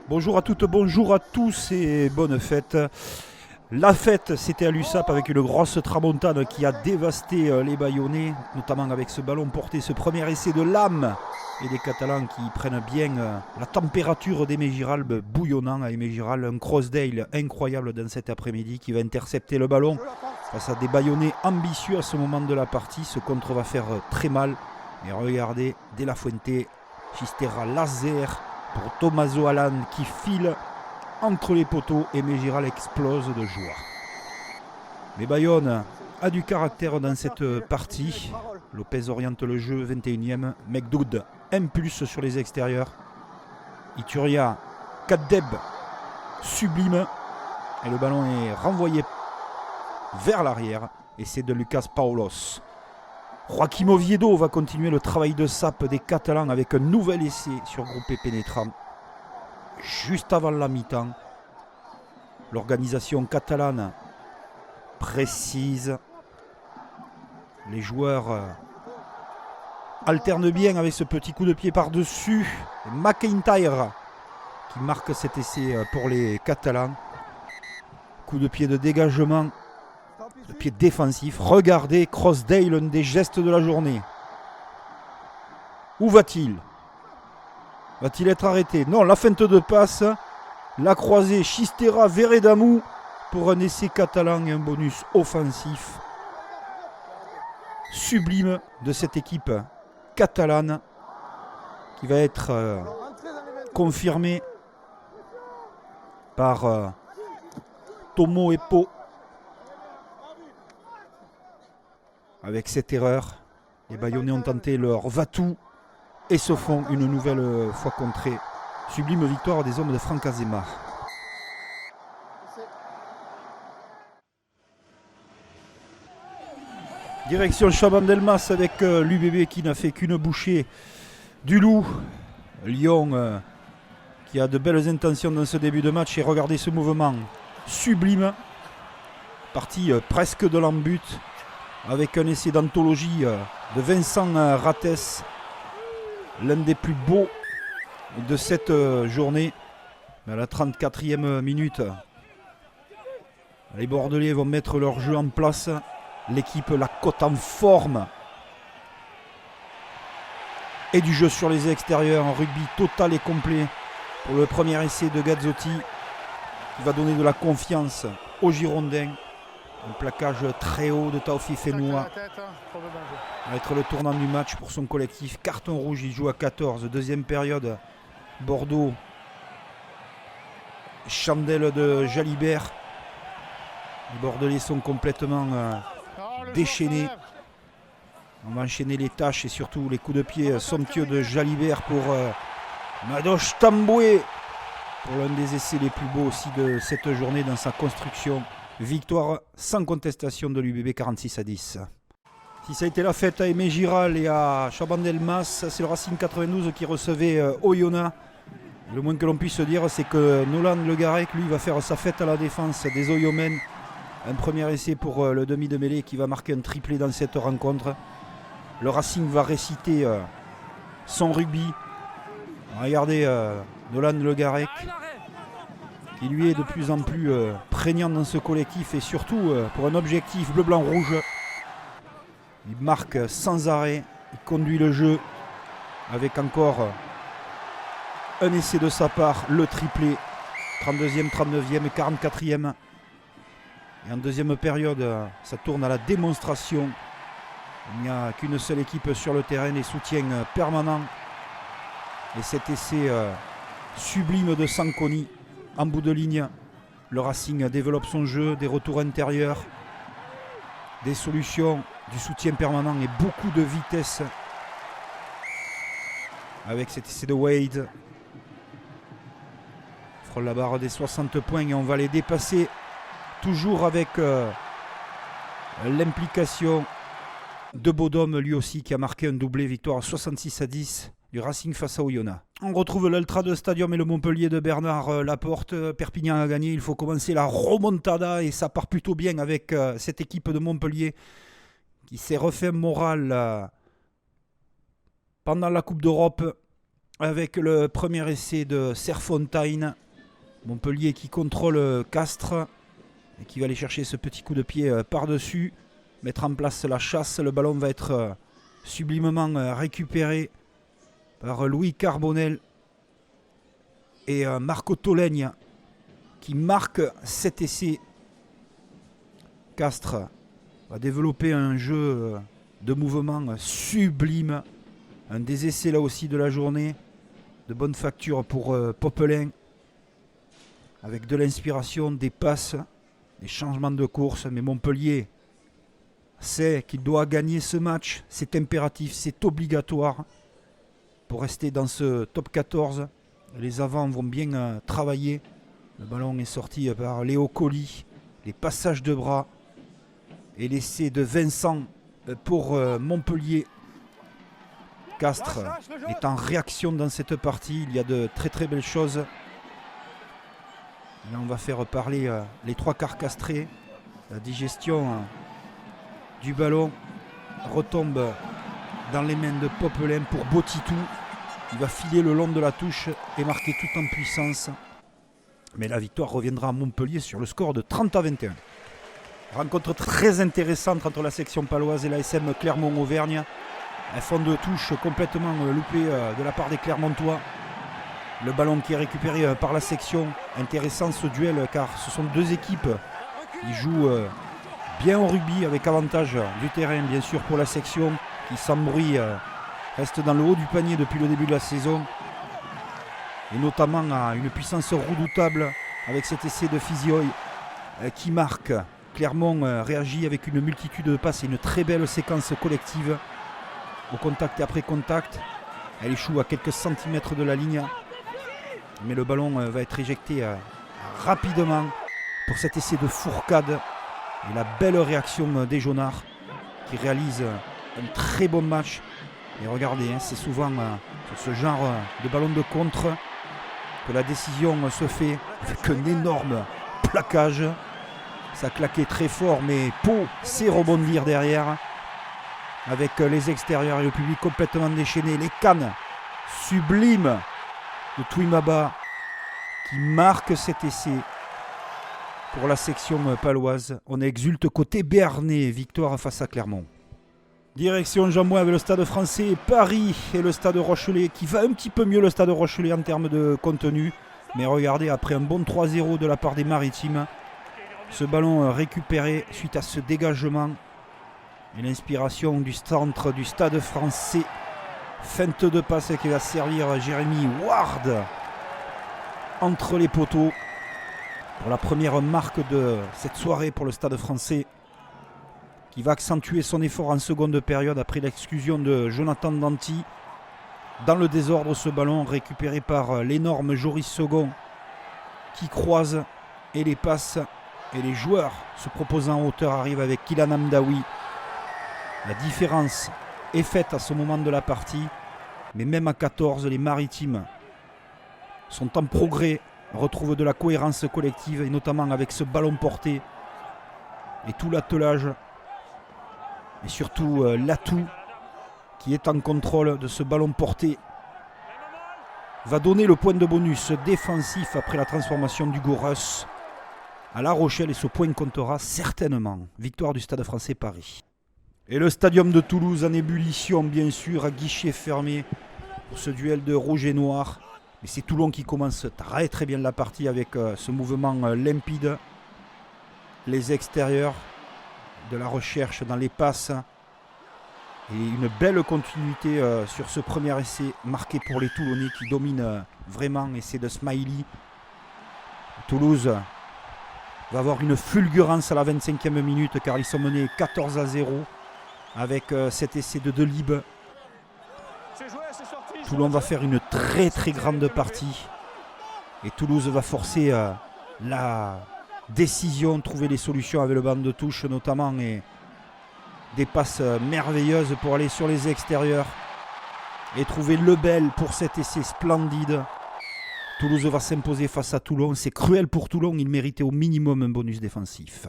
Bonjour à toutes, bonjour à tous et bonne fête. La fête, c'était à l'USAP avec une grosse tramontane qui a dévasté les Bayonnais, notamment avec ce ballon porté, ce premier essai de l'âme et des Catalans qui prennent bien la température d'Aimé Giralbe, bouillonnant à Aimé Giralbe, un Crossdale incroyable dans cet après-midi qui va intercepter le ballon face à des Bayonnais ambitieux à ce moment de la partie. Ce contre va faire très mal. Et regardez, De La Fuente, Chistera laser pour Tommaso Alan qui file entre les poteaux et Mégiral explose de joie. Mais Bayonne a du caractère dans cette partie. Lopez oriente le jeu, 21e. Mekdoud impulse sur les extérieurs. Ituria, Kadeb, sublime. Et le ballon est renvoyé vers l'arrière. Et c'est de Lucas Paulos. Joaquim Oviedo va continuer le travail de sape des Catalans avec un nouvel essai sur groupé pénétrant. Juste avant la mi-temps, l'organisation catalane précise. Les joueurs alternent bien avec ce petit coup de pied par-dessus. McIntyre qui marque cet essai pour les Catalans. Coup de pied de dégagement. Le pied défensif. Regardez Crossdale, un des gestes de la journée. Où va-t-il ? Va-t-il être arrêté ? Non, la feinte de passe. La croisée Chistera Veredamou pour un essai catalan et un bonus offensif. Sublime de cette équipe catalane qui va être confirmée par Tomo Epo. Avec cette erreur, les Bayonnais ont tenté leur va-tout et se font une nouvelle fois contrés. Sublime victoire des hommes de Franck Azema. Direction Chabandelmas avec l'UBB qui n'a fait qu'une bouchée du loup. Lyon qui a de belles intentions dans ce début de match. Et regardez ce mouvement sublime. Partie presque de l'embut. Avec un essai d'anthologie de Vincent Rates, l'un des plus beaux de cette journée. À la 34e minute, les Bordelais vont mettre leur jeu en place. L'équipe la cote en forme. Et du jeu sur les extérieurs, un rugby total et complet pour le premier essai de Gazzotti qui va donner de la confiance aux Girondins. Un plaquage très haut de Taofi Fenoua. Va être le tournant du match pour son collectif. Carton rouge, il joue à 14. Deuxième période, Bordeaux. Chandelle de Jalibert. Les Bordelais sont complètement déchaînés. On va enchaîner les tâches et surtout les coups de pied somptueux de Jalibert pour Madoche Tamboué. Pour l'un des essais les plus beaux aussi de cette journée dans sa construction. Victoire sans contestation de l'UBB 46-10. Si ça a été la fête à Aimé Giral et à Chabandelmas, c'est le Racing 92 qui recevait Oyonnax. Le moins que l'on puisse dire, c'est que Nolan Le Garec, lui, va faire sa fête à la défense des Oyomènes. Un premier essai pour le demi de mêlée qui va marquer un triplé dans cette rencontre. Le Racing va réciter son rugby. Regardez Nolan Le Garec, qui lui est de plus en plus prégnant dans ce collectif et surtout pour un objectif bleu-blanc-rouge. Il marque sans arrêt, il conduit le jeu avec encore un essai de sa part, le triplé, 32e, 39e et 44e. Et en deuxième période, ça tourne à la démonstration. Il n'y a qu'une seule équipe sur le terrain, les soutiens permanents. Et cet essai sublime de Sanconi. En bout de ligne, le Racing développe son jeu, des retours intérieurs, des solutions, du soutien permanent et beaucoup de vitesse. Avec cet essai de Wade. On frôle la barre des 60 points et on va les dépasser. Toujours avec l'implication de Bodum, lui aussi, qui a marqué un doublé, victoire 66-10. Du Racing face à Oyonnax. On retrouve l'Ultra de Stadium et le Montpellier de Bernard Laporte. Perpignan a gagné, il faut commencer la remontada et ça part plutôt bien avec cette équipe de Montpellier qui s'est refait moral pendant la Coupe d'Europe avec le premier essai de Serfontaine. Montpellier qui contrôle Castres et qui va aller chercher ce petit coup de pied par-dessus, mettre en place la chasse. Le ballon va être sublimement récupéré par Louis Carbonel et Marco Tolègne qui marque cet essai. Castres va développer un jeu de mouvement sublime. Un des essais là aussi de la journée. De bonne facture pour Popelin. Avec de l'inspiration, des passes, des changements de course. Mais Montpellier sait qu'il doit gagner ce match. C'est impératif, c'est obligatoire pour rester dans ce top 14. Les avants vont bien travailler. Le ballon est sorti par Léo Colli. Les passages de bras. Et l'essai de Vincent pour Montpellier. Castres est en réaction dans cette partie. Il y a de très très belles choses. Là, on va faire parler les trois quarts castrés. La digestion du ballon retombe dans les mains de Popelin pour Botitou. Il va filer le long de la touche et marquer tout en puissance. Mais la victoire reviendra à Montpellier sur le score de 30-21. Rencontre très intéressante entre la section paloise et la SM Clermont-Auvergne. Un fond de touche complètement loupé de la part des Clermontois. Le ballon qui est récupéré par la section. Intéressant ce duel car ce sont deux équipes qui jouent bien au rugby avec avantage du terrain bien sûr pour la section qui sans bruit reste dans le haut du panier depuis le début de la saison. Et notamment à une puissance redoutable avec cet essai de Fizioy qui marque. Clermont réagit avec une multitude de passes et une très belle séquence collective. Au contact et après contact. Elle échoue à quelques centimètres de la ligne. Mais le ballon va être éjecté rapidement pour cet essai de Fourcade. Et la belle réaction des Jaunards qui réalisent un très bon match. Et regardez, c'est souvent sur ce genre de ballon de contre que la décision se fait avec un énorme plaquage. Ça claquait très fort, mais Pau sait rebondir derrière. Avec les extérieurs et le public complètement déchaîné. Les cannes sublimes de Touimaba qui marque cet essai pour la section paloise. On exulte côté béarnais, victoire face à Clermont. Direction Jean Mouin avec le Stade Français, Paris et le Stade Rochelet qui va un petit peu mieux le Stade Rochelet en termes de contenu. Mais regardez, après un bon 3-0 de la part des Maritimes, ce ballon récupéré suite à ce dégagement et l'inspiration du centre du Stade Français. Feinte de passe qui va servir Jérémy Ward entre les poteaux pour la première marque de cette soirée pour le Stade Français qui va accentuer son effort en seconde période après l'exclusion de Jonathan Danty. Dans le désordre, ce ballon récupéré par l'énorme Joris Segon qui croise et les passes et les joueurs se proposant en hauteur arrivent avec Kylian Amdaoui. La différence est faite à ce moment de la partie, mais même à 14, les Maritimes sont en progrès, retrouvent de la cohérence collective et notamment avec ce ballon porté et tout l'attelage et surtout l'atout qui est en contrôle de ce ballon porté va donner le point de bonus défensif après la transformation du Gorus à La Rochelle et ce point comptera certainement. Victoire du Stade Français Paris. Et le stadium de Toulouse en ébullition bien sûr à guichet fermé pour ce duel de rouge et noir. Mais c'est Toulon qui commence très très bien la partie avec ce mouvement limpide. Les extérieurs de la recherche dans les passes. Et une belle continuité sur ce premier essai marqué pour les Toulonnais qui dominent vraiment. Essai de Smiley. Toulouse va avoir une fulgurance à la 25e minute car ils sont menés 14-0 avec cet essai de Delibes. Toulon va faire une très très grande partie et Toulouse va forcer la décision, trouver les solutions avec le banc de touche notamment et des passes merveilleuses pour aller sur les extérieurs et trouver Lebel pour cet essai splendide. Toulouse va s'imposer face à Toulon. C'est cruel pour Toulon, il méritait au minimum un bonus défensif.